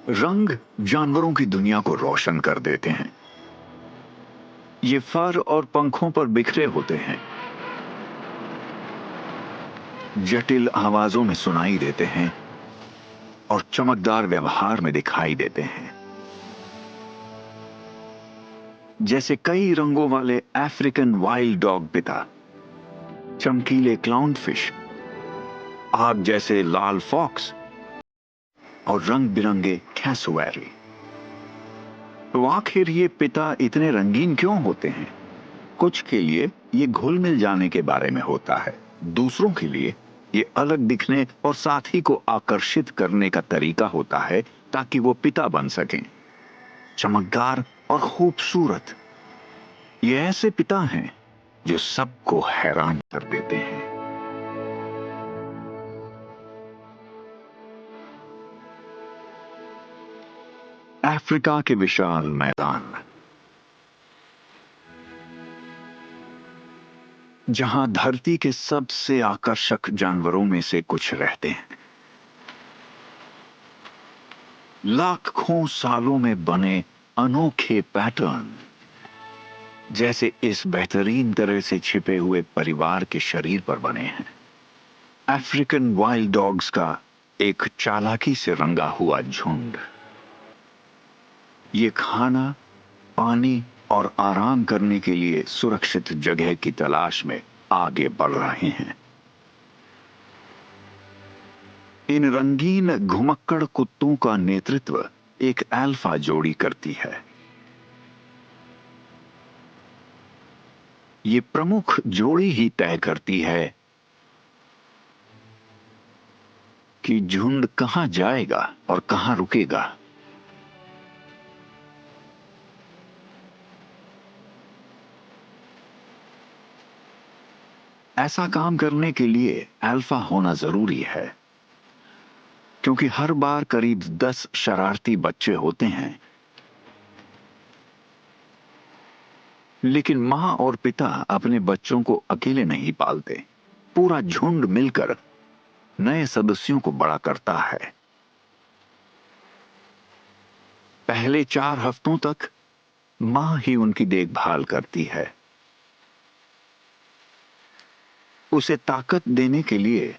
रंग जानवरों की दुनिया को रोशन कर देते हैं। ये फर और पंखों पर बिखरे होते हैं, जटिल आवाजों में सुनाई देते हैं और चमकदार व्यवहार में दिखाई देते हैं। जैसे कई रंगों वाले अफ्रीकन वाइल्ड डॉग पिता, चमकीले क्लाउनफिश, आग जैसे लाल फॉक्स और रंग बिरंगे कैसुएरी। तो आखिर ये पिता इतने रंगीन क्यों होते हैं? कुछ के लिए ये घुल मिल जाने के बारे में होता है, दूसरों के लिए ये अलग दिखने और साथी को आकर्षित करने का तरीका होता है ताकि वो पिता बन सकें। चमकदार और खूबसूरत, ये ऐसे पिता हैं जो सबको हैरान कर देते हैं। अफ्रीका के विशाल मैदान, जहां धरती के सबसे आकर्षक जानवरों में से कुछ रहते हैं। लाखों सालों में बने अनोखे पैटर्न, जैसे इस बेहतरीन तरह से छिपे हुए परिवार के शरीर पर बने हैं। अफ्रीकन वाइल्ड डॉग्स का एक चालाकी से रंगा हुआ झुंड। ये खाना, पानी और आराम करने के लिए सुरक्षित जगह की तलाश में आगे बढ़ रहे हैं। इन रंगीन घुमक्कड़ कुत्तों का नेतृत्व एक अल्फा जोड़ी करती है। ये प्रमुख जोड़ी ही तय करती है कि झुंड कहां जाएगा और कहां रुकेगा। ऐसा काम करने के लिए अल्फा होना जरूरी है, क्योंकि हर बार करीब 10 शरारती बच्चे होते हैं। लेकिन मां और पिता अपने बच्चों को अकेले नहीं पालते, पूरा झुंड मिलकर नए सदस्यों को बड़ा करता है। पहले 4 हफ्तों तक मां ही उनकी देखभाल करती है। उसे ताकत देने के लिए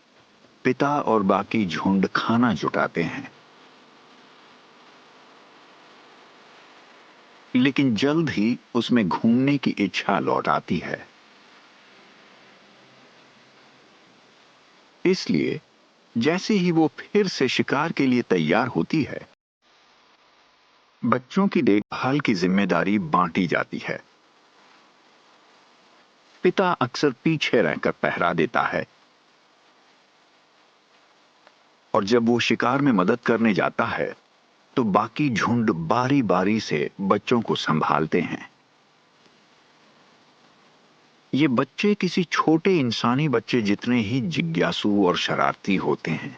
पिता और बाकी झुंड खाना जुटाते हैं। लेकिन जल्द ही उसमें घूमने की इच्छा लौट आती है। इसलिए जैसे ही वो फिर से शिकार के लिए तैयार होती है, बच्चों की देखभाल की जिम्मेदारी बांटी जाती है। पिता अक्सर पीछे रहकर पहरा देता है, और जब वो शिकार में मदद करने जाता है तो बाकी झुंड बारी बारी से बच्चों को संभालते हैं। ये बच्चे किसी छोटे इंसानी बच्चे जितने ही जिज्ञासु और शरारती होते हैं,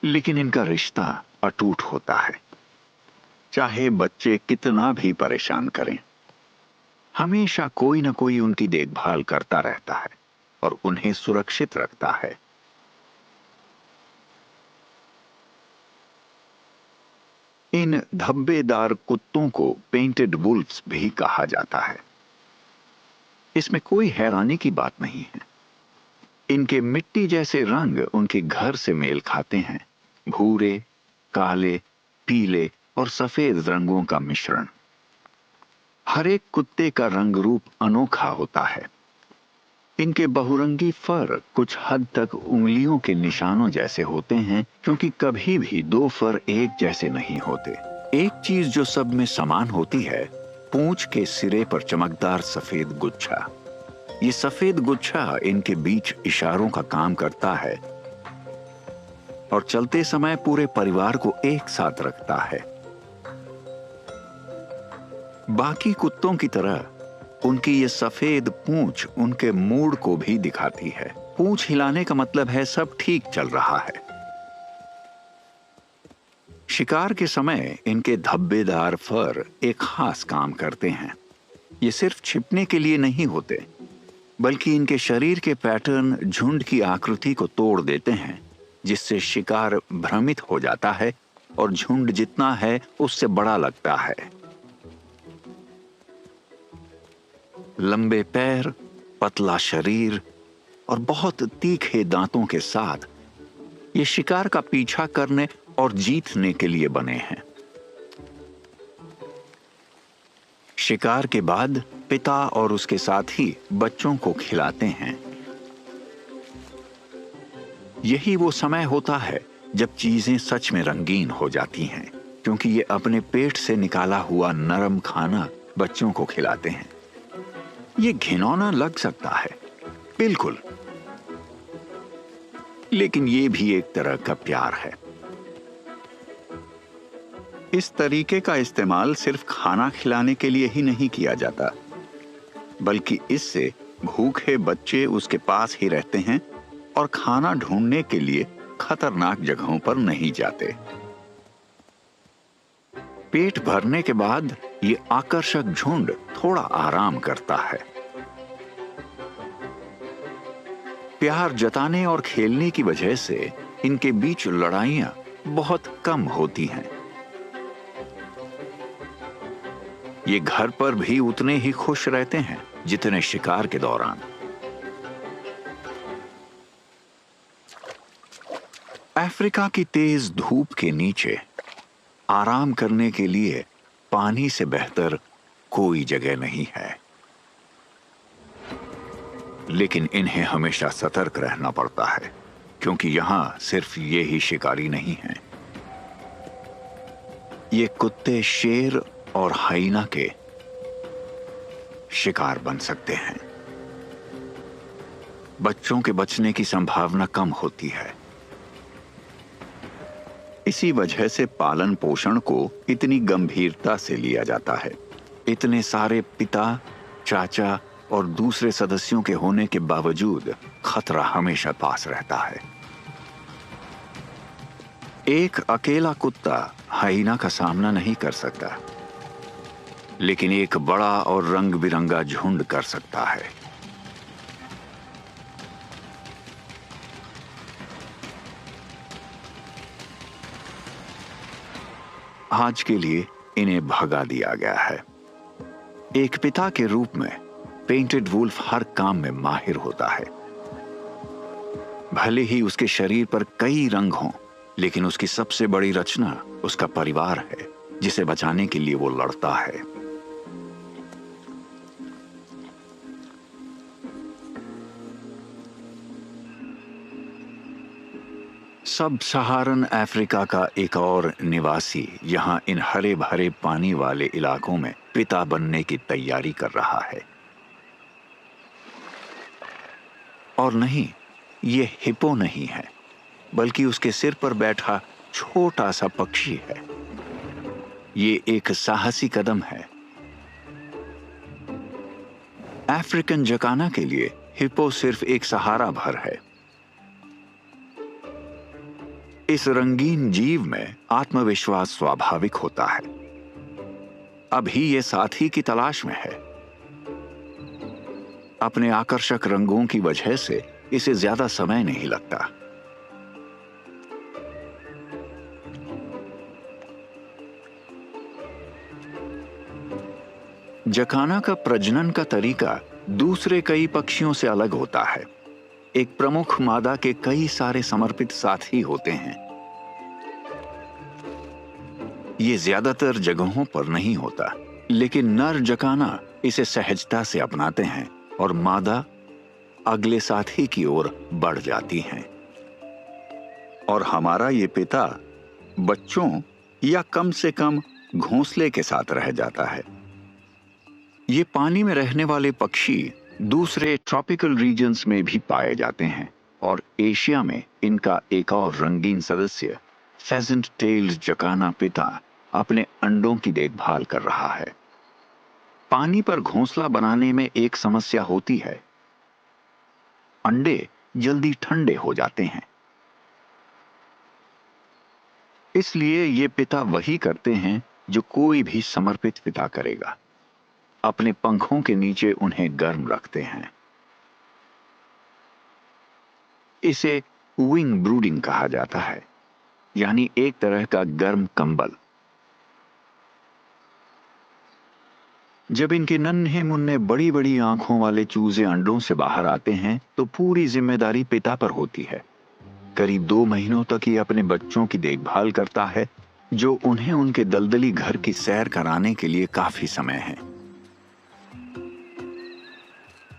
लेकिन इनका रिश्ता अटूट होता है। चाहे बच्चे कितना भी परेशान करें, हमेशा कोई ना कोई उनकी देखभाल करता रहता है और उन्हें सुरक्षित रखता है। इन धब्बेदार कुत्तों को पेंटेड वुल्फ्स भी कहा जाता है। इसमें कोई हैरानी की बात नहीं है। इनके मिट्टी जैसे रंग उनके घर से मेल खाते हैं। भूरे, काले, पीले और सफेद रंगों का मिश्रण। हर एक कुत्ते का रंग रूप अनोखा होता है। इनके बहुरंगी फर कुछ हद तक उंगलियों के निशानों जैसे होते हैं, क्योंकि कभी भी 2 फर एक जैसे नहीं होते। एक चीज जो सब में समान होती है, पूंछ के सिरे पर चमकदार सफेद गुच्छा। ये सफेद गुच्छा इनके बीच इशारों का काम करता है और चलते समय पूरे परिवार को एक साथ रखता है। बाकी कुत्तों की तरह उनकी ये सफेद पूंछ उनके मूड को भी दिखाती है। पूंछ हिलाने का मतलब है सब ठीक चल रहा है। शिकार के समय इनके धब्बेदार फर एक खास काम करते हैं। ये सिर्फ छिपने के लिए नहीं होते, बल्कि इनके शरीर के पैटर्न झुंड की आकृति को तोड़ देते हैं, जिससे शिकार भ्रमित हो जाता है और झुंड जितना है उससे बड़ा लगता है। लंबे पैर, पतला शरीर और बहुत तीखे दांतों के साथ ये शिकार का पीछा करने और जीतने के लिए बने हैं। शिकार के बाद पिता और उसके साथी बच्चों को खिलाते हैं। यही वो समय होता है जब चीजें सच में रंगीन हो जाती हैं, क्योंकि ये अपने पेट से निकाला हुआ नरम खाना बच्चों को खिलाते हैं। ये घिनौना लग सकता है, बिल्कुल, लेकिन ये भी एक तरह का प्यार है। इस तरीके का इस्तेमाल सिर्फ खाना खिलाने के लिए ही नहीं किया जाता, बल्कि इससे भूखे बच्चे उसके पास ही रहते हैं और खाना ढूंढने के लिए खतरनाक जगहों पर नहीं जाते। पेट भरने के बाद ये आकर्षक झुंड थोड़ा आराम करता है। प्यार जताने और खेलने की वजह से इनके बीच लड़ाइयां बहुत कम होती हैं। ये घर पर भी उतने ही खुश रहते हैं जितने शिकार के दौरान। अफ्रीका की तेज धूप के नीचे आराम करने के लिए पानी से बेहतर कोई जगह नहीं है, लेकिन इन्हें हमेशा सतर्क रहना पड़ता है, क्योंकि यहां सिर्फ ये ही शिकारी नहीं हैं। ये कुत्ते शेर और हाइना के शिकार बन सकते हैं। बच्चों के बचने की संभावना कम होती है। इसी वजह से पालन पोषण को इतनी गंभीरता से लिया जाता है। इतने सारे पिता, चाचा और दूसरे सदस्यों के होने के बावजूद खतरा हमेशा पास रहता है। एक अकेला कुत्ता हाइना का सामना नहीं कर सकता, लेकिन एक बड़ा और रंग बिरंगा झुंड कर सकता है। आज के लिए इन्हें भगा दिया गया है। एक पिता के रूप में पेंटेड वुल्फ हर काम में माहिर होता है। भले ही उसके शरीर पर कई रंग हों, लेकिन उसकी सबसे बड़ी रचना उसका परिवार है, जिसे बचाने के लिए वो लड़ता है। सब सहारन अफ्रीका का एक और निवासी यहां इन हरे भरे पानी वाले इलाकों में पिता बनने की तैयारी कर रहा है। और नहीं, ये हिप्पो नहीं है, बल्कि उसके सिर पर बैठा छोटा सा पक्षी है। ये एक साहसी कदम है। अफ्रीकन जकाना के लिए हिप्पो सिर्फ एक सहारा भर है। इस रंगीन जीव में आत्मविश्वास स्वाभाविक होता है। अभी ये साथी की तलाश में है। अपने आकर्षक रंगों की वजह से इसे ज्यादा समय नहीं लगता। जकाना का प्रजनन का तरीका दूसरे कई पक्षियों से अलग होता है। एक प्रमुख मादा के कई सारे समर्पित साथी होते हैं। ये ज्यादातर जगहों पर नहीं होता, लेकिन नर जकाना इसे सहजता से अपनाते हैं और मादा अगले साथी की ओर बढ़ जाती हैं। और हमारा ये पिता बच्चों या कम से कम घोंसले के साथ रह जाता है। ये पानी में रहने वाले पक्षी दूसरे ट्रॉपिकल रीजन्स में भी पाए जाते हैं, और एशिया में इनका एक और रंगीन सदस्य फेजेंट टेल्ड जकाना पिता अपने अंडों की देखभाल कर रहा है। पानी पर घोंसला बनाने में एक समस्या होती है। अंडे जल्दी ठंडे हो जाते हैं। इसलिए ये पिता वही करते हैं जो कोई भी समर्पित पिता करेगा। अपने पंखों के नीचे उन्हें गर्म रखते हैं। इसे विंग ब्रूडिंग कहा जाता है, यानी एक तरह का गर्म कंबल। जब इनके नन्हे मुन्ने बड़ी बड़ी आंखों वाले चूजे अंडों से बाहर आते हैं तो पूरी जिम्मेदारी पिता पर होती है। करीब 2 महीनों तक ये अपने बच्चों की देखभाल करता है, जो उन्हें उनके दलदली घर की सैर कराने के लिए काफी समय है।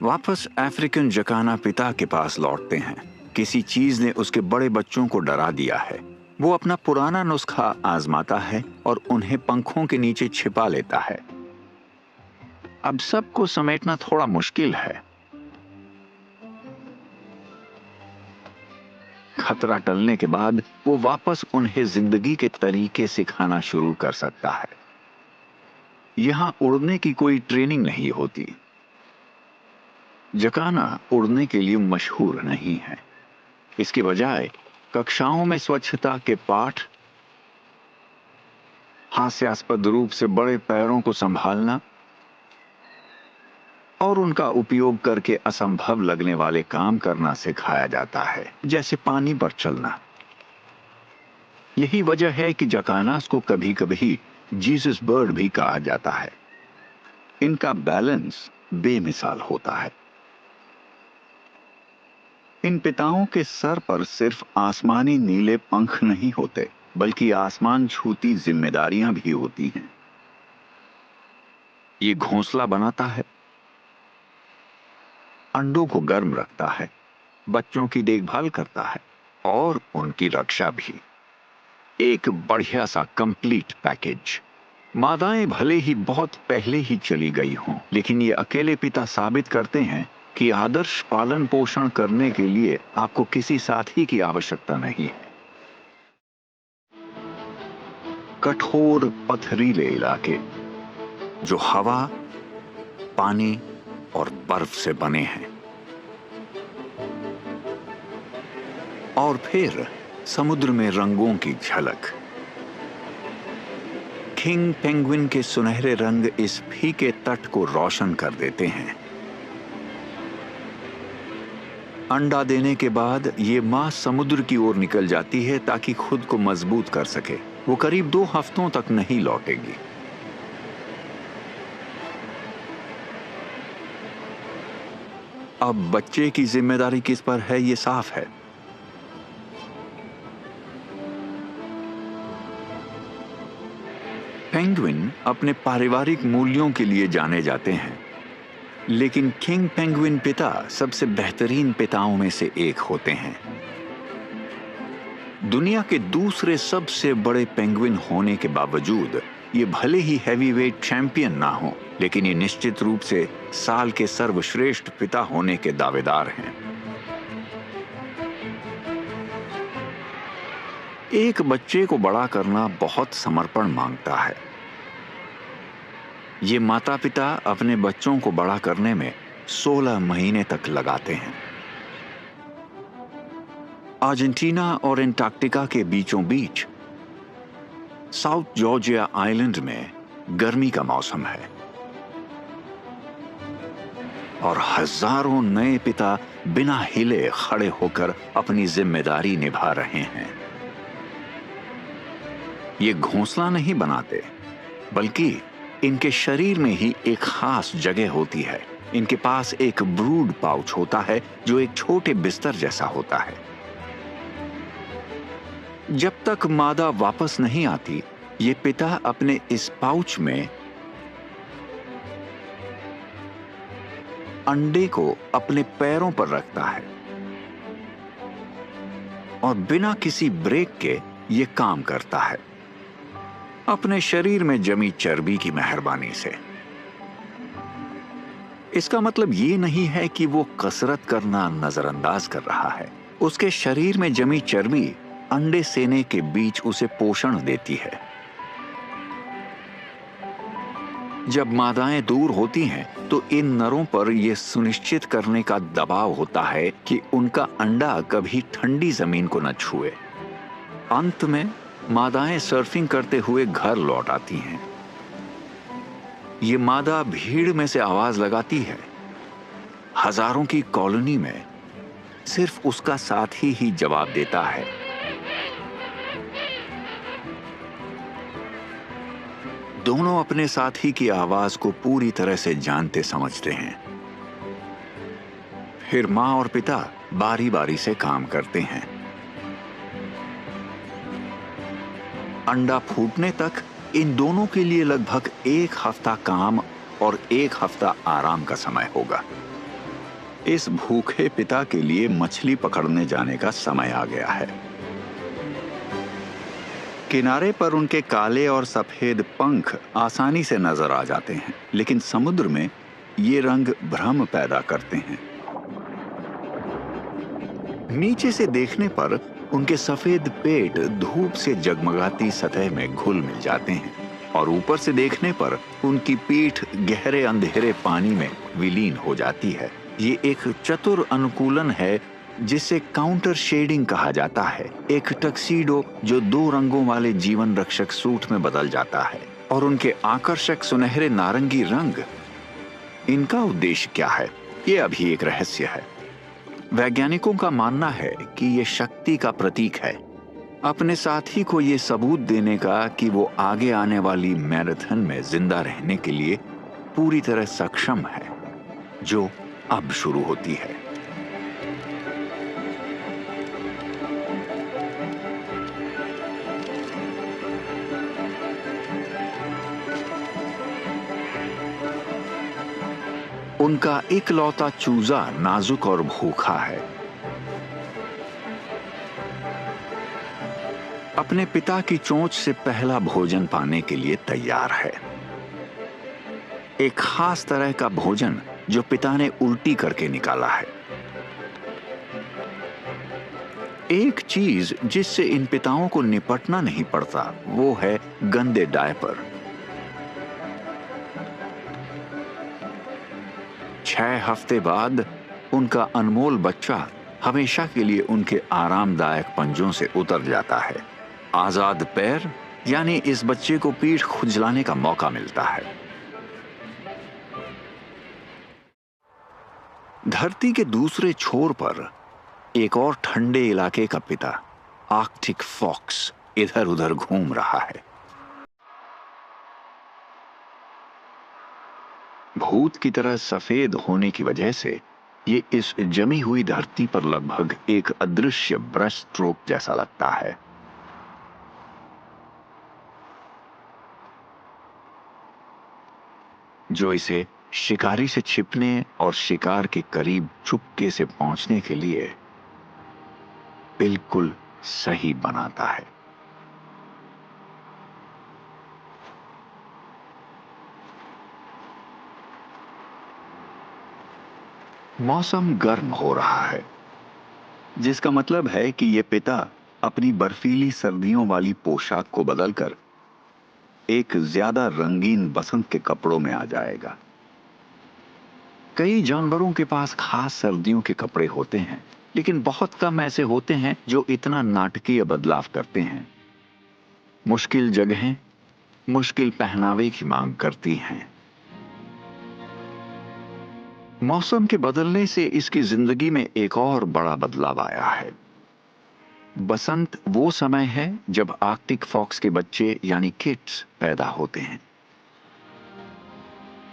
वापस अफ्रीकन जकाना पिता के पास लौटते हैं। किसी चीज ने उसके बड़े बच्चों को डरा दिया है। वो अपना पुराना नुस्खा आजमाता है और उन्हें पंखों के नीचे छिपा लेता है। अब सबको समेटना थोड़ा मुश्किल है। खतरा टलने के बाद वो वापस उन्हें जिंदगी के तरीके सिखाना शुरू कर सकता है। यहां उड़ने की कोई ट्रेनिंग नहीं होती। जकाना उड़ने के लिए मशहूर नहीं है। इसके बजाय कक्षाओं में स्वच्छता के पाठ, हास्यास्पद रूप से बड़े पैरों को संभालना और उनका उपयोग करके असंभव लगने वाले काम करना सिखाया जाता है, जैसे पानी पर चलना। यही वजह है कि जकानास को कभी कभी जीसस बर्ड भी कहा जाता है। इनका बैलेंस बेमिसाल होता है। इन पिताओं के सर पर सिर्फ आसमानी नीले पंख नहीं होते, बल्कि आसमान छूती जिम्मेदारियां भी होती हैं। ये घोंसला बनाता है, अंडों को गर्म रखता है, बच्चों की देखभाल करता है और उनकी रक्षा भी। एक बढ़िया सा कंप्लीट पैकेज। मादाएं भले ही बहुत पहले ही चली गई हों, लेकिन ये अकेले पिता साबित करते हैं कि आदर्श पालन पोषण करने के लिए आपको किसी साथी की आवश्यकता नहीं है। कठोर पथरीले इलाके जो हवा, पानी और बर्फ से बने हैं, और फिर समुद्र में रंगों की झलक। किंग पेंगुइन के सुनहरे रंग इस फीके तट को रोशन कर देते हैं। अंडा देने के बाद ये मां समुद्र की ओर निकल जाती है ताकि खुद को मजबूत कर सके। वो करीब 2 हफ्तों तक नहीं लौटेगी। अब बच्चे की जिम्मेदारी किस पर है, ये साफ है। पेंगुइन अपने पारिवारिक मूल्यों के लिए जाने जाते हैं, लेकिन किंग पेंगुइन पिता सबसे बेहतरीन पिताओं में से एक होते हैं। दुनिया के दूसरे सबसे बड़े पेंगुइन होने के बावजूद ये भले ही हैवीवेट चैंपियन ना हो, लेकिन ये निश्चित रूप से साल के सर्वश्रेष्ठ पिता होने के दावेदार हैं। एक बच्चे को बड़ा करना बहुत समर्पण मांगता है। ये माता पिता अपने बच्चों को बड़ा करने में 16 महीने तक लगाते हैं। अर्जेंटीना और एंटार्क्टिका के बीचों बीच साउथ जॉर्जिया आइलैंड में गर्मी का मौसम है और हजारों नए पिता बिना हिले खड़े होकर अपनी जिम्मेदारी निभा रहे हैं। ये घोंसला नहीं बनाते, बल्कि इनके शरीर में ही एक खास जगह होती है। इनके पास एक ब्रूड पाउच होता है जो एक छोटे बिस्तर जैसा होता है। जब तक मादा वापस नहीं आती, ये पिता अपने इस पाउच में अंडे को अपने पैरों पर रखता है और बिना किसी ब्रेक के ये काम करता है, अपने शरीर में जमी चर्बी की मेहरबानी से। इसका मतलब ये नहीं है कि वो कसरत करना नजरअंदाज कर रहा है। उसके शरीर में जमी चर्बी अंडे सेने के बीच उसे पोषण देती है। जब मादाएं दूर होती हैं, तो इन नरों पर यह सुनिश्चित करने का दबाव होता है कि उनका अंडा कभी ठंडी जमीन को न छुए। अंत में मादाएं सर्फिंग करते हुए घर लौट आती हैं। ये मादा भीड़ में से आवाज लगाती है। हजारों की कॉलोनी में सिर्फ उसका साथी ही जवाब देता है। दोनों अपने साथी की आवाज को पूरी तरह से जानते समझते हैं। फिर माँ और पिता बारी बारी से काम करते हैं। अंडा फूटने तक इन दोनों के लिए लगभग 1 हफ्ता काम और 1 हफ्ता आराम का समय होगा। इस भूखे पिता के लिए मछली पकड़ने जाने का समय आ गया है। किनारे पर उनके काले और सफेद पंख आसानी से नजर आ जाते हैं, लेकिन समुद्र में ये रंग भ्रम पैदा करते हैं। नीचे से देखने पर उनके सफेद पेट धूप से जगमगाती सतह में घुल मिल जाते हैं और ऊपर से देखने पर उनकी पीठ गहरे अंधेरे पानी में विलीन हो जाती है। ये एक चतुर अनुकूलन है जिसे काउंटर शेडिंग कहा जाता है। एक टक्सीडो जो 2 रंगों वाले जीवन रक्षक सूट में बदल जाता है और उनके आकर्षक सुनहरे नारंगी रंग, इनका उद्देश्य क्या है, ये अभी एक रहस्य है। वैज्ञानिकों का मानना है कि ये शक्ति का प्रतीक है, अपने साथी को ये सबूत देने का कि वो आगे आने वाली मैराथन में जिंदा रहने के लिए पूरी तरह सक्षम है, जो अब शुरू होती है। उनका इकलौता चूजा नाजुक और भूखा है। अपने पिता की चोंच से पहला भोजन पाने के लिए तैयार है। एक खास तरह का भोजन जो पिता ने उल्टी करके निकाला है। एक चीज जिससे इन पिताओं को निपटना नहीं पड़ता वो है गंदे डायपर। 6 हफ्ते बाद उनका अनमोल बच्चा हमेशा के लिए उनके आरामदायक पंजों से उतर जाता है। आजाद पैर, यानी इस बच्चे को पीठ खुजलाने का मौका मिलता है। धरती के दूसरे छोर पर एक और ठंडे इलाके का पिता, आर्कटिक फॉक्स, इधर उधर घूम रहा है। भूत की तरह सफेद होने की वजह से ये इस जमी हुई धरती पर लगभग एक अदृश्य ब्रश स्ट्रोक जैसा लगता है। जो इसे शिकारी से छिपने और शिकार के करीब चुपके से पहुंचने के लिए बिल्कुल सही बनाता है। मौसम गर्म हो रहा है, जिसका मतलब है कि ये पिता अपनी बर्फीली सर्दियों वाली पोशाक को बदलकर एक ज्यादा रंगीन बसंत के कपड़ों में आ जाएगा। कई जानवरों के पास खास सर्दियों के कपड़े होते हैं, लेकिन बहुत कम ऐसे होते हैं जो इतना नाटकीय बदलाव करते हैं। मुश्किल जगहें मुश्किल पहनावे की मांग करती हैं। मौसम के बदलने से इसकी जिंदगी में एक और बड़ा बदलाव आया है। बसंत वो समय है जब आर्कटिक फॉक्स के बच्चे यानी किड्स पैदा होते हैं।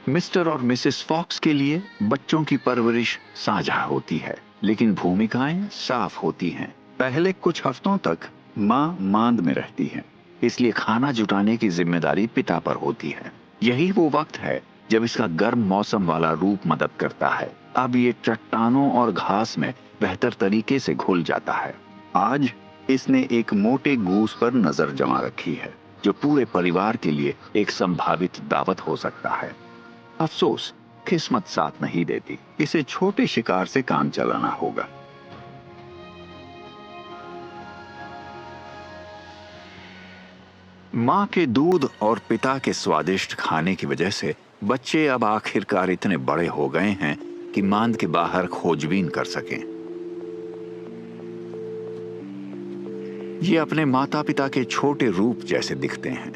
मिस्टर और मिसेस फॉक्स के लिए बच्चों की परवरिश साझा होती है, लेकिन भूमिकाएं साफ होती हैं। पहले कुछ हफ्तों तक माँ मांद में रहती है, इसलिए खाना जुटाने की जिम्मेदारी पिता पर होती है। यही वो वक्त है जब इसका गर्म मौसम वाला रूप मदद करता है। अब ये चट्टानों और घास में बेहतर तरीके से घुल जाता है। आज इसने एक मोटे गूस पर नजर जमा रखी है, जो पूरे परिवार के लिए एक संभावित दावत हो सकता है। अफसोस, किस्मत साथ नहीं देती। इसे छोटे शिकार से काम चलाना होगा। मां के दूध और पिता के स्वादिष्ट खाने की वजह से बच्चे अब आखिरकार इतने बड़े हो गए हैं कि मांद के बाहर खोजबीन कर सकें। ये अपने माता पिता के छोटे रूप जैसे दिखते हैं।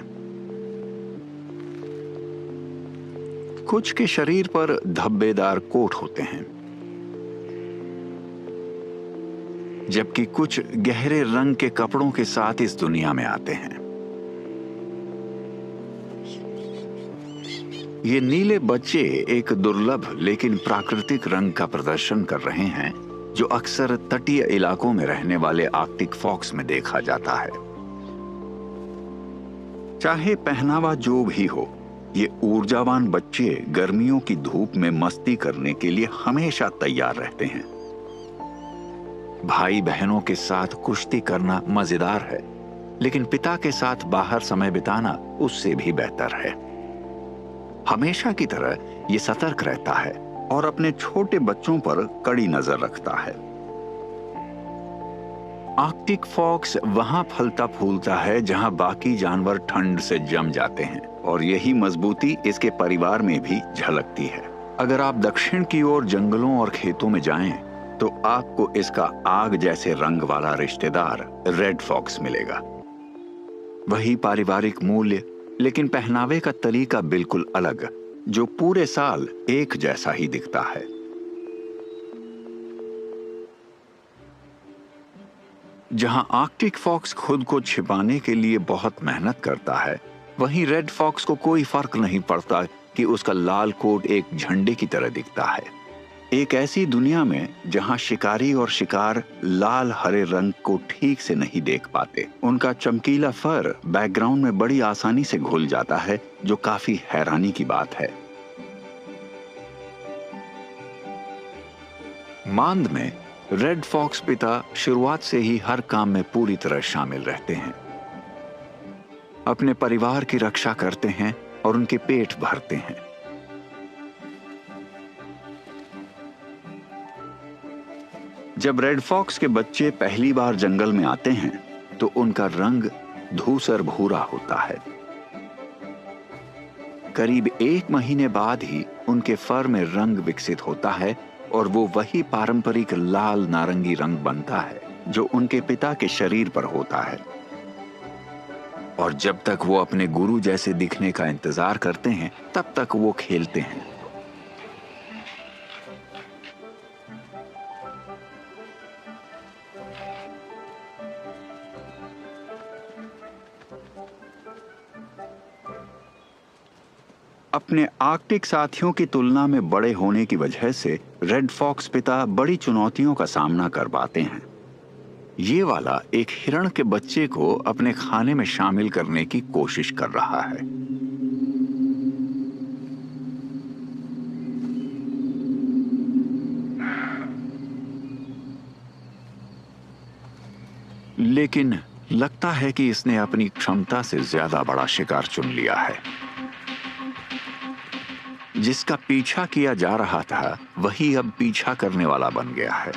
कुछ के शरीर पर धब्बेदार कोट होते हैं। जबकि कुछ गहरे रंग के कपड़ों के साथ इस दुनिया में आते हैं। ये नीले बच्चे एक दुर्लभ लेकिन प्राकृतिक रंग का प्रदर्शन कर रहे हैं जो अक्सर तटीय इलाकों में रहने वाले आर्कटिक फॉक्स में देखा जाता है। चाहे पहनावा जो भी हो, ये ऊर्जावान बच्चे गर्मियों की धूप में मस्ती करने के लिए हमेशा तैयार रहते हैं। भाई बहनों के साथ कुश्ती करना मजेदार है, लेकिन पिता के साथ बाहर समय बिताना उससे भी बेहतर है। हमेशा की तरह ये सतर्क रहता है और अपने छोटे बच्चों पर कड़ी नजर रखता है। आर्कटिक फॉक्स वहां फलता फूलता है जहां बाकी जानवर ठंड से जम जाते हैं, और यही मजबूती इसके परिवार में भी झलकती है। अगर आप दक्षिण की ओर जंगलों और खेतों में जाएं, तो आपको इसका आग जैसे रंग वाला रिश्तेदार रेड फॉक्स मिलेगा। वही पारिवारिक मूल्य, लेकिन पहनावे का तरीका बिल्कुल अलग, जो पूरे साल एक जैसा ही दिखता है। जहां आर्कटिक फॉक्स खुद को छिपाने के लिए बहुत मेहनत करता है, वहीं रेड फॉक्स को कोई फर्क नहीं पड़ता कि उसका लाल कोट एक झंडे की तरह दिखता है। एक ऐसी दुनिया में जहां शिकारी और शिकार लाल हरे रंग को ठीक से नहीं देख पाते, उनका चमकीला फर बैकग्राउंड में बड़ी आसानी से घुल जाता है, जो काफी हैरानी की बात है। मांद में रेड फॉक्स पिता शुरुआत से ही हर काम में पूरी तरह शामिल रहते हैं, अपने परिवार की रक्षा करते हैं और उनके पेट भरते हैं। जब रेड फॉक्स के बच्चे पहली बार जंगल में आते हैं, तो उनका रंग धूसर भूरा होता है। करीब 1 महीने बाद ही उनके फर में रंग विकसित होता है और वो वही पारंपरिक लाल नारंगी रंग बनता है जो उनके पिता के शरीर पर होता है। और जब तक वो अपने गुरु जैसे दिखने का इंतजार करते हैं, तब तक वो खेलते हैं। अपने आर्कटिक साथियों की तुलना में बड़े होने की वजह से रेड फॉक्स पिता बड़ी चुनौतियों का सामना कर पाते हैं। ये वाला एक हिरण के बच्चे को अपने खाने में शामिल करने की कोशिश कर रहा है। लेकिन लगता है कि इसने अपनी क्षमता से ज्यादा बड़ा शिकार चुन लिया है। जिसका पीछा किया जा रहा था, वही अब पीछा करने वाला बन गया है।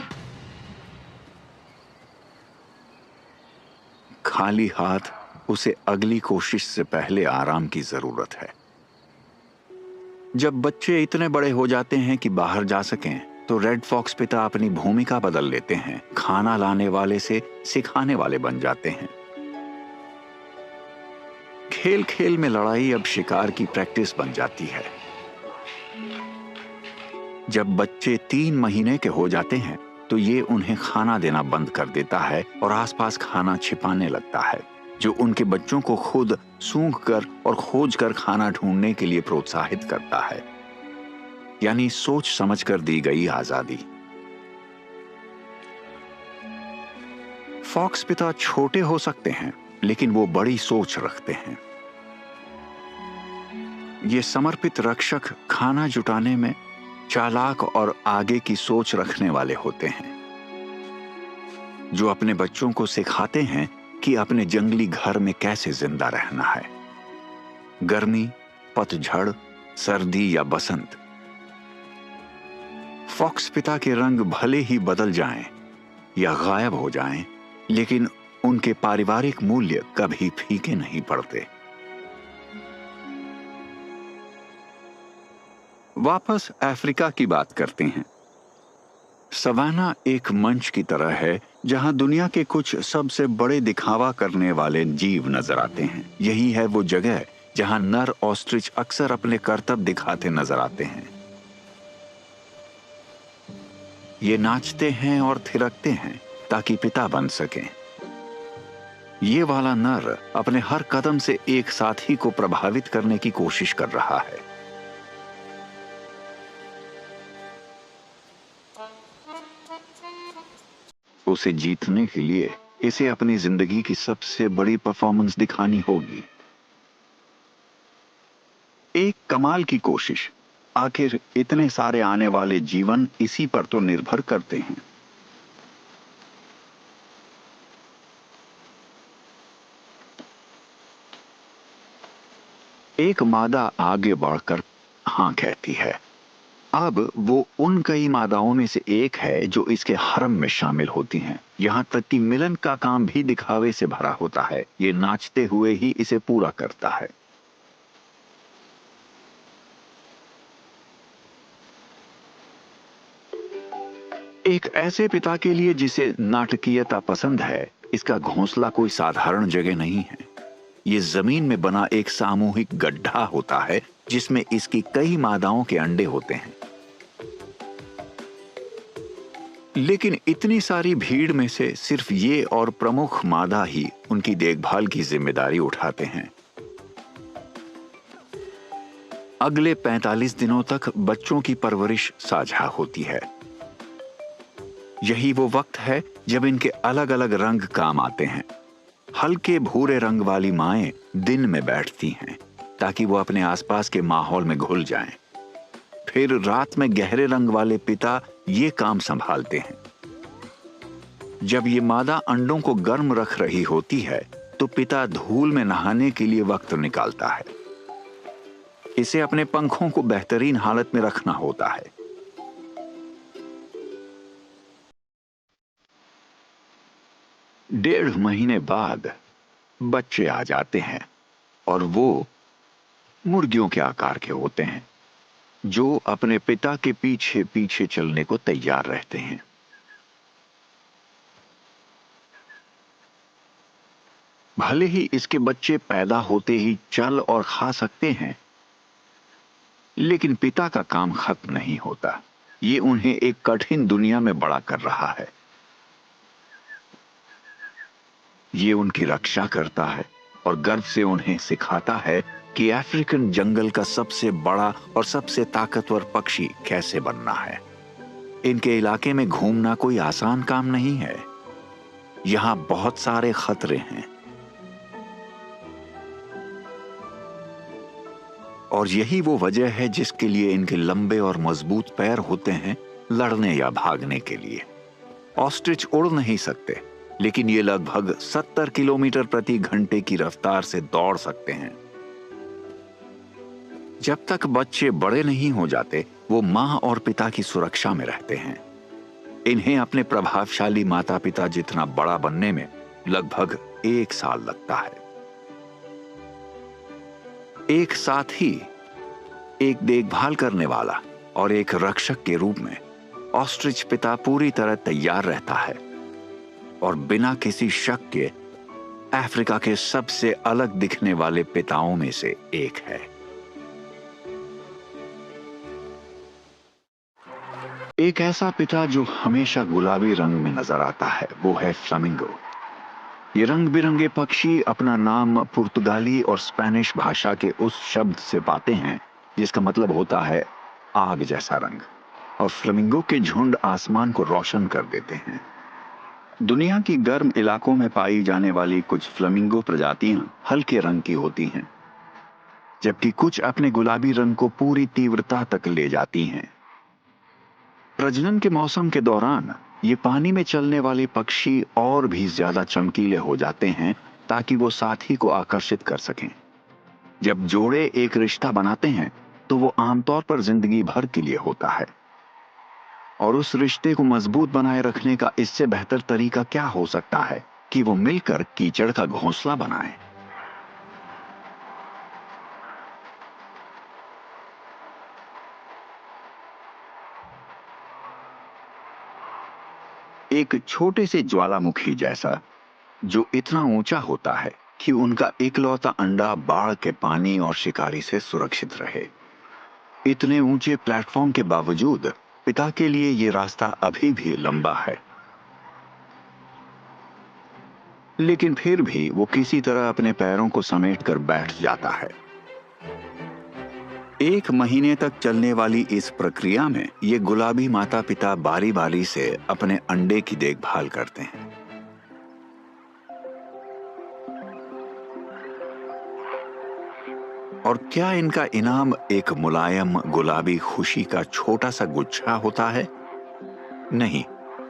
खाली हाथ उसे अगली कोशिश से पहले आराम की जरूरत है। जब बच्चे इतने बड़े हो जाते हैं कि बाहर जा सकें, तो रेड फॉक्स पिता अपनी भूमिका बदल लेते हैं। खाना लाने वाले से सिखाने वाले बन जाते हैं। खेल खेल में लड़ाई अब शिकार की प्रैक्टिस बन जाती है। जब बच्चे 3 महीने के हो जाते हैं, तो ये उन्हें खाना देना बंद कर देता है और आसपास खाना छिपाने लगता है, जो उनके बच्चों को खुद सूंघ कर और खोज कर खाना ढूंढने के लिए प्रोत्साहित करता है। यानी सोच समझ कर दी गई आजादी। फॉक्स पिता छोटे हो सकते हैं, लेकिन वो बड़ी सोच रखते हैं। ये समर्पित रक्षक खाना जुटाने में चालाक और आगे की सोच रखने वाले होते हैं, जो अपने बच्चों को सिखाते हैं कि अपने जंगली घर में कैसे जिंदा रहना है। गर्मी, पतझड़, सर्दी या बसंत, फॉक्स पिता के रंग भले ही बदल जाएं या गायब हो जाएं, लेकिन उनके पारिवारिक मूल्य कभी फीके नहीं पड़ते। वापस अफ्रीका की बात करते हैं। सवाना एक मंच की तरह है जहां दुनिया के कुछ सबसे बड़े दिखावा करने वाले जीव नजर आते हैं। यही है वो जगह जहां नर ऑस्ट्रिच अक्सर अपने करतब दिखाते नजर आते हैं। ये नाचते हैं और थिरकते हैं, ताकि पिता बन सकें। ये वाला नर अपने हर कदम से एक साथी को प्रभावित करने की कोशिश कर रहा है। उसे जीतने के लिए इसे अपनी जिंदगी की सबसे बड़ी परफॉर्मेंस दिखानी होगी। एक कमाल की कोशिश। आखिर इतने सारे आने वाले जीवन इसी पर तो निर्भर करते हैं। एक मादा आगे बढ़कर हां कहती है। अब वो उन कई मादाओं में से एक है जो इसके हरम में शामिल होती हैं। यहां तक कि मिलन का काम भी दिखावे से भरा होता है। ये नाचते हुए ही इसे पूरा करता है। एक ऐसे पिता के लिए जिसे नाटकीयता पसंद है, इसका घोंसला कोई साधारण जगह नहीं है। ये जमीन में बना एक सामूहिक गड्ढा होता है जिसमें इसकी कई मादाओं के अंडे होते हैं। लेकिन इतनी सारी भीड़ में से सिर्फ ये और प्रमुख मादा ही उनकी देखभाल की जिम्मेदारी उठाते हैं। अगले 45 दिनों तक बच्चों की परवरिश साझा होती है। यही वो वक्त है जब इनके अलग अलग रंग काम आते हैं। हल्के भूरे रंग वाली माएं दिन में बैठती हैं ताकि वो अपने आसपास के माहौल में घुल जाएं। फिर रात में गहरे रंग वाले पिता ये काम संभालते हैं। जब ये मादा अंडों को गर्म रख रही होती है तो पिता धूल में नहाने के लिए वक्त निकालता है। इसे अपने पंखों को बेहतरीन हालत में रखना होता है। डेढ़ महीने बाद बच्चे आ जाते हैं और वो मुर्गियों के आकार के होते हैं जो अपने पिता के पीछे पीछे चलने को तैयार रहते हैं। भले ही इसके बच्चे पैदा होते ही चल और खा सकते हैं, लेकिन पिता का काम खत्म नहीं होता। ये उन्हें एक कठिन दुनिया में बड़ा कर रहा है। ये उनकी रक्षा करता है और गर्व से उन्हें सिखाता है कि अफ्रीकन जंगल का सबसे बड़ा और सबसे ताकतवर पक्षी कैसे बनना है। इनके इलाके में घूमना कोई आसान काम नहीं है। यहां बहुत सारे खतरे हैं और यही वो वजह है जिसके लिए इनके लंबे और मजबूत पैर होते हैं लड़ने या भागने के लिए। ऑस्ट्रिच उड़ नहीं सकते, लेकिन ये लगभग 70 किलोमीटर प्रति घंटे की रफ्तार से दौड़ सकते हैं। जब तक बच्चे बड़े नहीं हो जाते, वो मां और पिता की सुरक्षा में रहते हैं। इन्हें अपने प्रभावशाली माता पिता जितना बड़ा बनने में लगभग 1 साल लगता है। एक साथ ही एक देखभाल करने वाला और एक रक्षक के रूप में ऑस्ट्रिच पिता पूरी तरह तैयार रहता है और बिना किसी शक के अफ्रीका के सबसे अलग दिखने वाले पिताओं में से एक है। एक ऐसा पिता जो हमेशा गुलाबी रंग में नजर आता है, वो है फ्लामिंगो। ये रंग बिरंगे पक्षी अपना नाम पुर्तगाली और स्पेनिश भाषा के उस शब्द से पाते हैं जिसका मतलब होता है आग जैसा रंग, और फ्लामिंगो के झुंड आसमान को रोशन कर देते हैं। दुनिया की गर्म इलाकों में पाई जाने वाली कुछ फ्लामिंगो प्रजातियां हल्के रंग की होती हैं, जबकि कुछ अपने गुलाबी रंग को पूरी तीव्रता तक ले जाती हैं। प्रजनन के मौसम के दौरान ये पानी में चलने वाले पक्षी और भी ज्यादा चमकीले हो जाते हैं ताकि वो साथी को आकर्षित कर सकें। जब जोड़े एक रिश्ता बनाते हैं तो वो आमतौर पर जिंदगी भर के लिए होता है, और उस रिश्ते को मजबूत बनाए रखने का इससे बेहतर तरीका क्या हो सकता है कि वो मिलकर कीचड़ का घोंसला बनाएं। एक छोटे से ज्वालामुखी जैसा जो इतना ऊंचा होता है कि उनका इकलौता अंडा बाढ़ के पानी और शिकारी से सुरक्षित रहे। इतने ऊंचे प्लेटफॉर्म के बावजूद पिता के लिए यह रास्ता अभी भी लंबा है। लेकिन फिर भी वो किसी तरह अपने पैरों को समेटकर बैठ जाता है। 1 महीने तक चलने वाली इस प्रक्रिया में ये गुलाबी माता पिता बारी बारी से अपने अंडे की देखभाल करते हैं। और क्या इनका इनाम एक मुलायम गुलाबी खुशी का छोटा सा गुच्छा होता है? नहीं,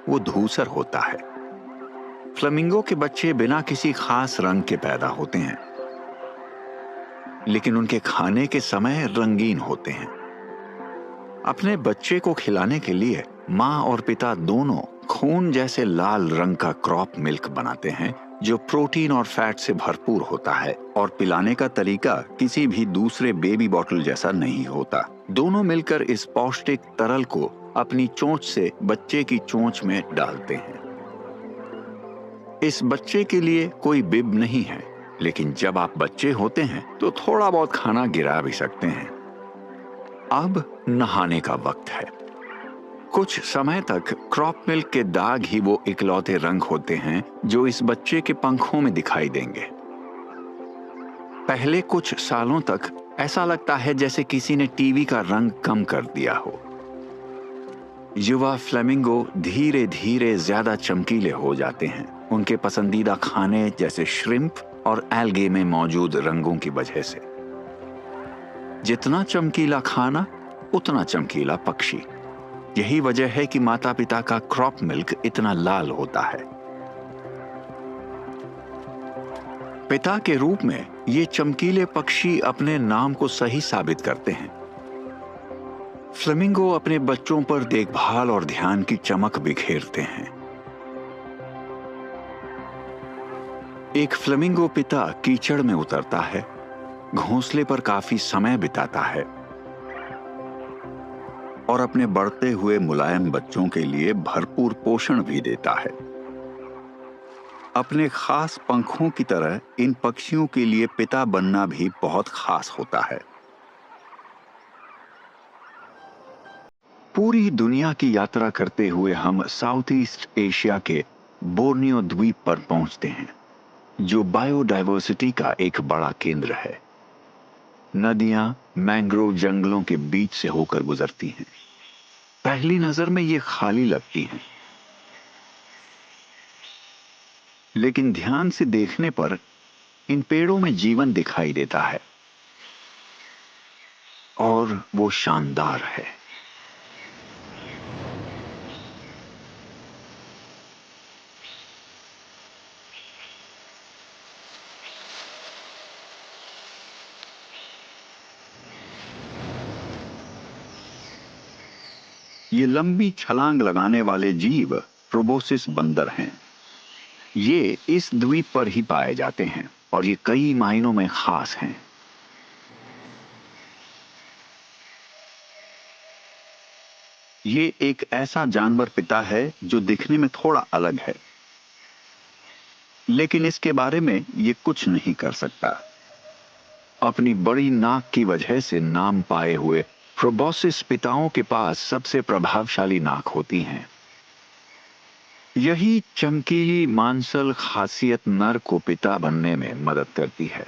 वो धूसर होता है। फ्लेमिंगो के बच्चे बिना किसी खास रंग के पैदा होते हैं, लेकिन उनके खाने के समय रंगीन होते हैं। अपने बच्चे को खिलाने के लिए माँ और पिता दोनों खून जैसे लाल रंग का क्रॉप मिल्क बनाते हैं, जो प्रोटीन और फैट से भरपूर होता है, और पिलाने का तरीका किसी भी दूसरे बेबी बॉटल जैसा नहीं होता। दोनों मिलकर इस पौष्टिक तरल को अपनी चोंच से बच्चे की चोंच में डालते हैं। इस बच्चे के लिए कोई बिब नहीं है, लेकिन जब आप बच्चे होते हैं तो थोड़ा बहुत खाना गिरा भी सकते हैं। अब नहाने का वक्त है। कुछ समय तक क्रॉप मिल्क के दाग ही वो इकलौते रंग होते हैं जो इस बच्चे के पंखों में दिखाई देंगे। पहले कुछ सालों तक ऐसा लगता है जैसे किसी ने टीवी का रंग कम कर दिया हो। युवा फ्लेमिंगो धीरे धीरे ज्यादा चमकीले हो जाते हैं, उनके पसंदीदा खाने जैसे श्रिम्प और एल्गे में मौजूद रंगों की वजह से। जितना चमकीला खाना उतना चमकीला पक्षी। यही वजह है कि माता पिता का क्रॉप मिल्क इतना लाल होता है। पिता के रूप में ये चमकीले पक्षी अपने नाम को सही साबित करते हैं। फ्लेमिंगो अपने बच्चों पर देखभाल और ध्यान की चमक बिखेरते हैं। एक फ्लेमिंगो पिता कीचड़ में उतरता है, घोंसले पर काफी समय बिताता है और अपने बढ़ते हुए मुलायम बच्चों के लिए भरपूर पोषण भी देता है। अपने खास पंखों की तरह इन पक्षियों के लिए पिता बनना भी बहुत खास होता है। पूरी दुनिया की यात्रा करते हुए हम साउथ ईस्ट एशिया के बोर्नियो द्वीप पर पहुंचते हैं, जो बायोडायवर्सिटी का एक बड़ा केंद्र है। नदियां मैंग्रोव जंगलों के बीच से होकर गुजरती हैं। पहली नजर में ये खाली लगती हैं, लेकिन ध्यान से देखने पर इन पेड़ों में जीवन दिखाई देता है, और वो शानदार है। ये लंबी छलांग लगाने वाले जीव प्रोबोसिस बंदर हैं। ये इस द्वीप पर ही पाए जाते हैं और ये कई मायनों में खास हैं। ये एक ऐसा जानवर पिता है जो दिखने में थोड़ा अलग है, लेकिन इसके बारे में ये कुछ नहीं कर सकता। अपनी बड़ी नाक की वजह से नाम पाए हुए प्रोबोसिस पिताओं के पास सबसे प्रभावशाली नाक होती हैं। यही चमकीली मांसल खासियत नर को पिता बनने में मदद करती है।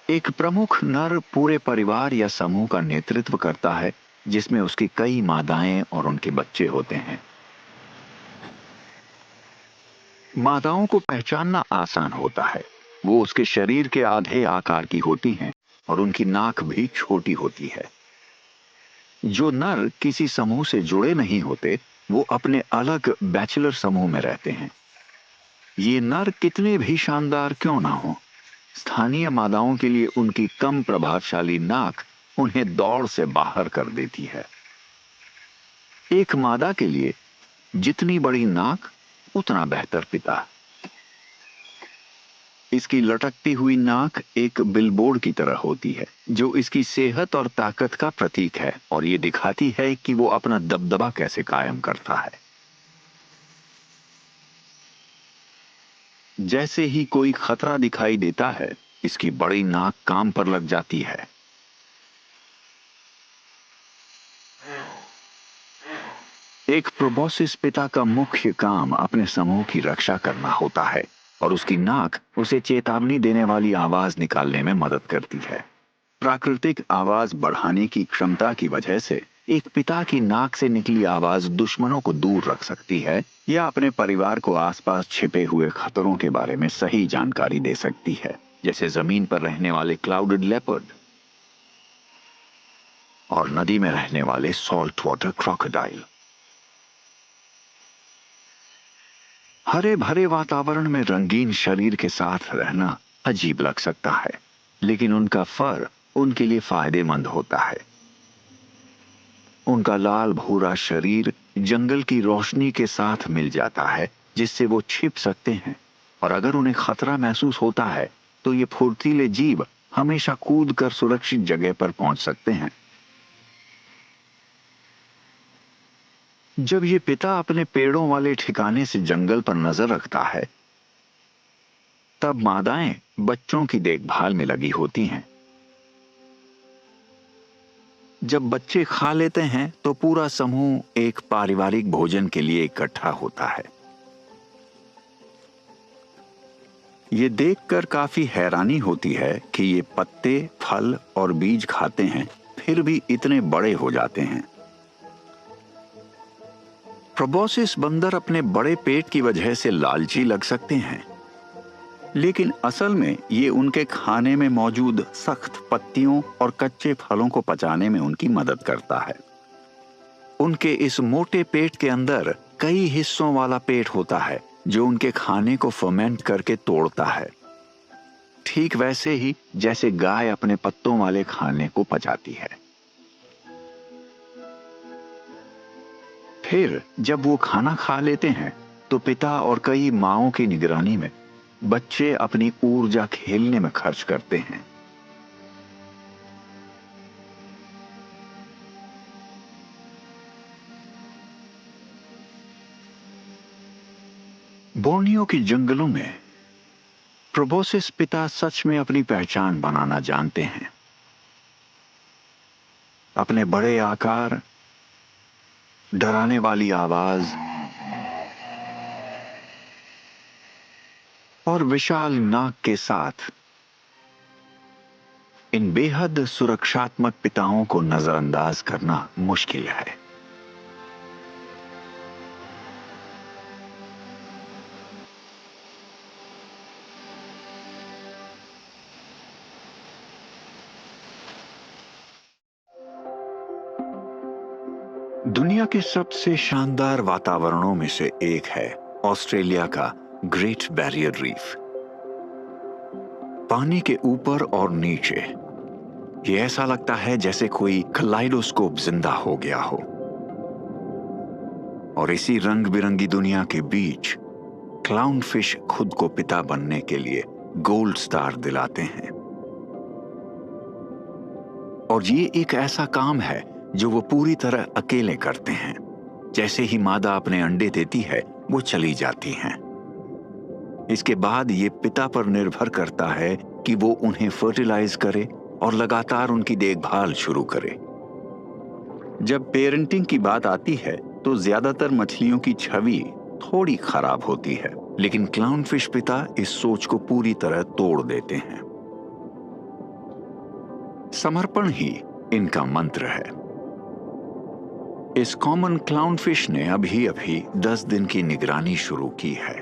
एक प्रमुख नर पूरे परिवार या समूह का नेतृत्व करता है, जिसमें उसकी कई मादाएं और उनके बच्चे होते हैं। मादाओं को पहचानना आसान होता है। वो उसके शरीर के आधे आकार की होती हैं और उनकी नाक भी छोटी होती है। जो नर किसी समूह से जुड़े नहीं होते, वो अपने अलग बैचलर समूह में रहते हैं। ये नर कितने भी शानदार क्यों ना हो, स्थानीय मादाओं के लिए उनकी कम प्रभावशाली नाक उन्हें दौड़ से बाहर कर देती है। एक मादा के लिए जितनी बड़ी नाक उतना बेहतर पिता। इसकी लटकती हुई नाक एक बिलबोर्ड की तरह होती है, जो इसकी सेहत और ताकत का प्रतीक है, और ये दिखाती है कि वो अपना दबदबा कैसे कायम करता है। जैसे ही कोई खतरा दिखाई देता है, इसकी बड़ी नाक काम पर लग जाती है। एक प्रोबोसिस पिता का मुख्य काम अपने समूह की रक्षा करना होता है और उसकी नाक उसे चेतावनी देने वाली आवाज निकालने में मदद करती है। प्राकृतिक आवाज बढ़ाने की क्षमता की वजह से एक पिता की नाक से निकली आवाज दुश्मनों को दूर रख सकती है या अपने परिवार को आसपास छिपे हुए खतरों के बारे में सही जानकारी दे सकती है, जैसे जमीन पर रहने वाले क्लाउडेड लेपर्ड और नदी में रहने वाले सॉल्ट वाटर क्रोकोडाइल। हरे भरे वातावरण में रंगीन शरीर के साथ रहना अजीब लग सकता है, लेकिन उनका फर उनके लिए फायदेमंद होता है। उनका लाल भूरा शरीर जंगल की रोशनी के साथ मिल जाता है, जिससे वो छिप सकते हैं, और अगर उन्हें खतरा महसूस होता है तो ये फुर्तीले जीव हमेशा कूद कर सुरक्षित जगह पर पहुंच सकते हैं। जब ये पिता अपने पेड़ों वाले ठिकाने से जंगल पर नजर रखता है, तब मादाएं बच्चों की देखभाल में लगी होती हैं। जब बच्चे खा लेते हैं तो पूरा समूह एक पारिवारिक भोजन के लिए इकट्ठा होता है। ये देखकर काफी हैरानी होती है कि ये पत्ते, फल और बीज खाते हैं, फिर भी इतने बड़े हो जाते हैं। प्रोबोसिस बंदर अपने बड़े पेट की वजह से लालची लग सकते हैं, लेकिन असल में ये उनके खाने में मौजूद सख्त पत्तियों और कच्चे फलों को पचाने में उनकी मदद करता है। उनके इस मोटे पेट के अंदर कई हिस्सों वाला पेट होता है जो उनके खाने को फर्मेंट करके तोड़ता है, ठीक वैसे ही जैसे गाय अपने पत्तों वाले खाने को पचाती है। फिर जब वो खाना खा लेते हैं तो पिता और कई माओं की निगरानी में बच्चे अपनी ऊर्जा खेलने में खर्च करते हैं। बोर्नियो के जंगलों में प्रोबोसिस पिता सच में अपनी पहचान बनाना जानते हैं। अपने बड़े आकार, डराने वाली आवाज और विशाल नाक के साथ इन बेहद सुरक्षात्मक पिताओं को नजरअंदाज करना मुश्किल है। दुनिया के सबसे शानदार वातावरणों में से एक है ऑस्ट्रेलिया का ग्रेट बैरियर रीफ। पानी के ऊपर और नीचे ये ऐसा लगता है जैसे कोई कलाइडोस्कोप जिंदा हो गया हो। और इसी रंग बिरंगी दुनिया के बीच क्लाउनफिश खुद को पिता बनने के लिए गोल्ड स्टार दिलाते हैं। और ये एक ऐसा काम है जो वो पूरी तरह अकेले करते हैं। जैसे ही मादा अपने अंडे देती है वो चली जाती हैं। इसके बाद ये पिता पर निर्भर करता है कि वो उन्हें फर्टिलाइज करे और लगातार उनकी देखभाल शुरू करे। जब पेरेंटिंग की बात आती है तो ज्यादातर मछलियों की छवि थोड़ी खराब होती है, लेकिन क्लाउनफिश पिता इस सोच को पूरी तरह तोड़ देते हैं। समर्पण ही इनका मंत्र है। इस कॉमन क्लाउनफिश ने अभी अभी 10 दिन की निगरानी शुरू की है।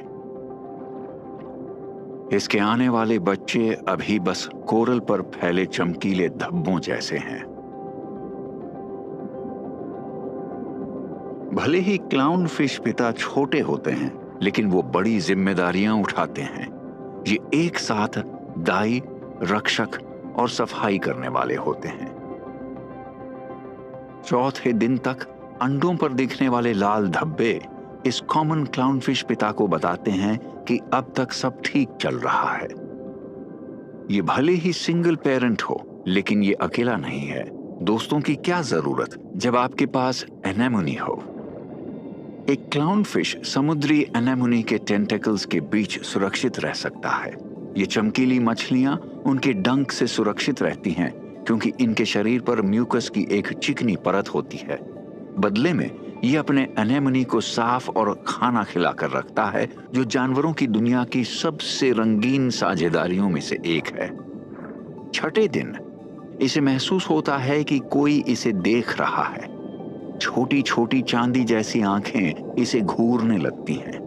इसके आने वाले बच्चे अभी बस कोरल पर फैले चमकीले धब्बों जैसे हैं। भले ही क्लाउनफिश पिता छोटे होते हैं, लेकिन वो बड़ी जिम्मेदारियां उठाते हैं। ये एक साथ दाई, रक्षक और सफाई करने वाले होते हैं। चौथे दिन तक अंडों पर दिखने वाले लाल धब्बे इस कॉमन क्लाउनफिश पिता को बताते हैं कि अब तक सब ठीक चल रहा है। ये भले ही सिंगल पेरेंट हो, लेकिन ये अकेला नहीं है। दोस्तों की क्या जरूरत जब आपके पास एनेमोनी हो। एक क्लाउनफिश समुद्री एनेमोनी के टेंटेकल्स के बीच सुरक्षित रह सकता है। ये चमकीली मछलियां उनके डंक से सुरक्षित रहती हैं, क्योंकि इनके शरीर पर म्यूकस की एक चिकनी परत होती है। बदले में ये अपने एनेमनी को साफ और खाना खिलाकर रखता है, जो जानवरों की दुनिया की सबसे रंगीन साझेदारियों में से एक है। छठे दिन इसे महसूस होता है कि कोई इसे देख रहा है। छोटी छोटी चांदी जैसी आंखें इसे घूरने लगती हैं।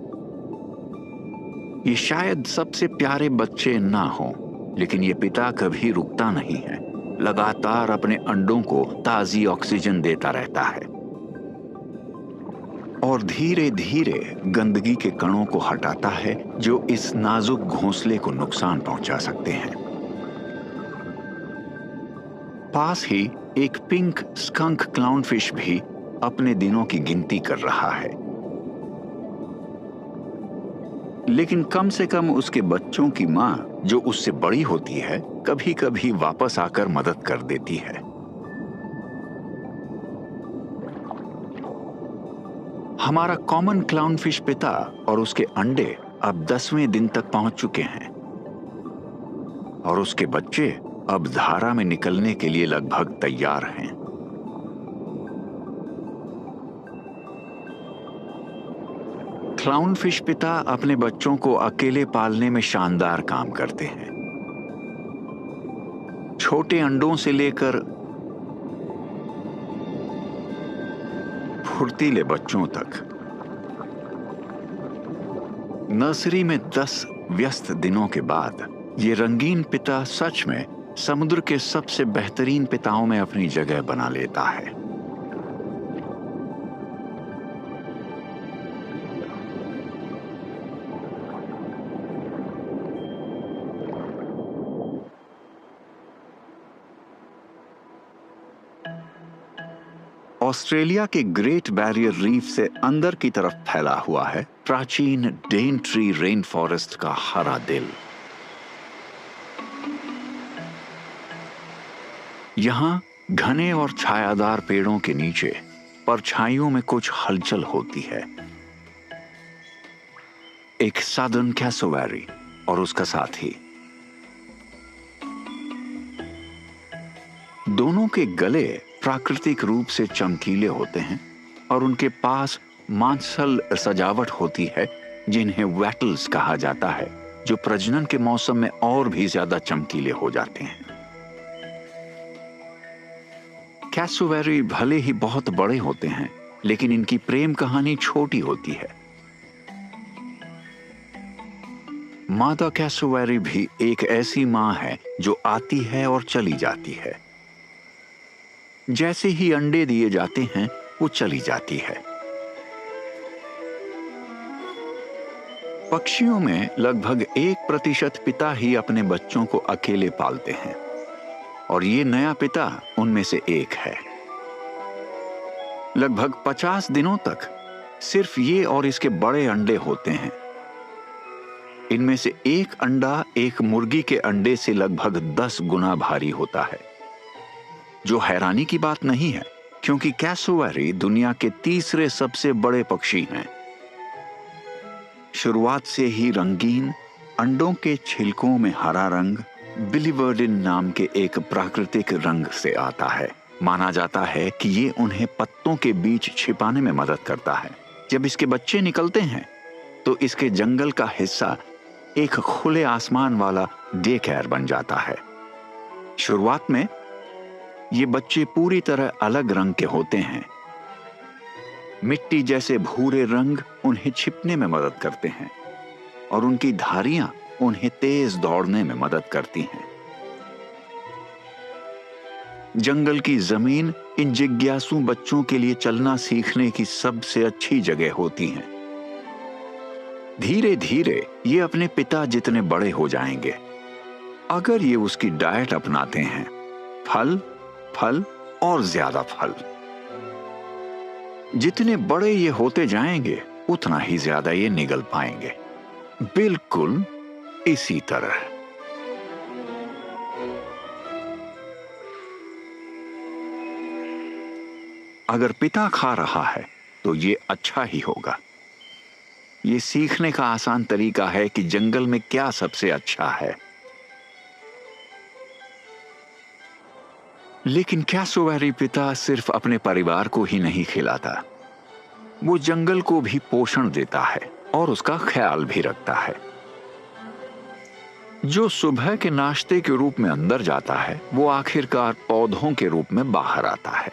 ये शायद सबसे प्यारे बच्चे ना हों, लेकिन ये पिता कभी रुकता नहीं है। लगातार अपने अंडों को ताजी ऑक्सीजन देता रहता है और धीरे धीरे गंदगी के कणों को हटाता है जो इस नाजुक घोंसले को नुकसान पहुंचा सकते हैं। पास ही एक पिंक स्कंक क्लाउनफिश भी अपने दिनों की गिनती कर रहा है, लेकिन कम से कम उसके बच्चों की मां, जो उससे बड़ी होती है, कभी कभी वापस आकर मदद कर देती है। हमारा कॉमन क्लाउनफिश पिता और उसके अंडे अब 10वें दिन तक पहुंच चुके हैं और उसके बच्चे अब धारा में निकलने के लिए लगभग तैयार हैं। क्लाउनफिश पिता अपने बच्चों को अकेले पालने में शानदार काम करते हैं। छोटे अंडों से लेकर फुर्तीले बच्चों तक। नर्सरी में 10 व्यस्त दिनों के बाद ये रंगीन पिता सच में समुद्र के सबसे बेहतरीन पिताओं में अपनी जगह बना लेता है। ऑस्ट्रेलिया के ग्रेट बैरियर रीफ से अंदर की तरफ फैला हुआ है प्राचीन डेनट्री रेन फॉरेस्ट का हरा दिल। यहां घने और छायादार पेड़ों के नीचे परछाइयों में कुछ हलचल होती है। एक सदर्न कैसोवेरी और उसका साथी। दोनों के गले प्राकृतिक रूप से चमकीले होते हैं और उनके पास मांसल सजावट होती है जिन्हें वैटल्स कहा जाता है, जो प्रजनन के मौसम में और भी ज्यादा चमकीले हो जाते हैं। कैसोवेरी भले ही बहुत बड़े होते हैं, लेकिन इनकी प्रेम कहानी छोटी होती है। मादा कैसोवेरी भी एक ऐसी मां है जो आती है और चली जाती है। जैसे ही अंडे दिए जाते हैं वो चली जाती है। पक्षियों में लगभग 1% पिता ही अपने बच्चों को अकेले पालते हैं और ये नया पिता उनमें से एक है। लगभग 50 दिनों तक सिर्फ ये और इसके बड़े अंडे होते हैं। इनमें से एक अंडा एक मुर्गी के अंडे से लगभग 10 गुना भारी होता है, जो हैरानी की बात नहीं है क्योंकि कैसोवेरी दुनिया के तीसरे सबसे बड़े पक्षी हैं। शुरुआत से ही रंगीन, अंडों के छिलकों में हरा रंग बिलीवर्डिन नाम के एक प्राकृतिक रंग से आता है। माना जाता है कि ये उन्हें पत्तों के बीच छिपाने में मदद करता है। जब इसके बच्चे निकलते हैं तो इसके जंगल का हिस्सा एक खुले आसमान वाला डे केयर बन जाता है। शुरुआत में ये बच्चे पूरी तरह अलग रंग के होते हैं। मिट्टी जैसे भूरे रंग उन्हें छिपने में मदद करते हैं और उनकी धारियां उन्हें तेज दौड़ने में मदद करती हैं। जंगल की जमीन इन जिज्ञासु बच्चों के लिए चलना सीखने की सबसे अच्छी जगह होती है। धीरे धीरे ये अपने पिता जितने बड़े हो जाएंगे अगर ये उसकी डाइट अपनाते हैं। फल फल और ज्यादा फल। जितने बड़े ये होते जाएंगे उतना ही ज्यादा ये निगल पाएंगे, बिल्कुल इसी तरह। अगर पिता खा रहा है तो ये अच्छा ही होगा। ये सीखने का आसान तरीका है कि जंगल में क्या सबसे अच्छा है। लेकिन कैसोवेरी पिता सिर्फ अपने परिवार को ही नहीं खिलाता, वो जंगल को भी पोषण देता है और उसका ख्याल भी रखता है। जो सुबह के नाश्ते के रूप में अंदर जाता है, वो आखिरकार पौधों के रूप में बाहर आता है।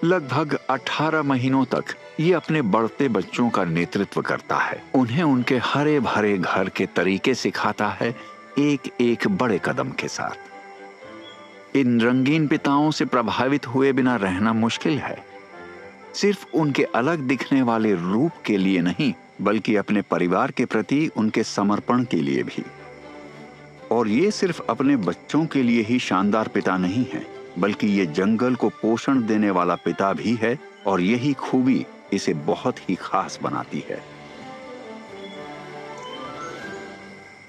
लगभग 18 महीनों तक ये अपने बढ़ते बच्चों का नेतृत्व करता है, उन्हें उनके हरे भरे घर के तरीके सिखाता है, एक एक बड़े कदम के साथ। इन रंगीन पिताओं से प्रभावित हुए बिना रहना मुश्किल है, सिर्फ उनके अलग दिखने वाले रूप के लिए नहीं, बल्कि अपने परिवार के प्रति उनके समर्पण के लिए भी। और ये सिर्फ अपने बच्चों के लिए ही शानदार पिता नहीं है, बल्कि ये जंगल को पोषण देने वाला पिता भी है, और यही खूबी इसे बहुत ही खास बनाती है।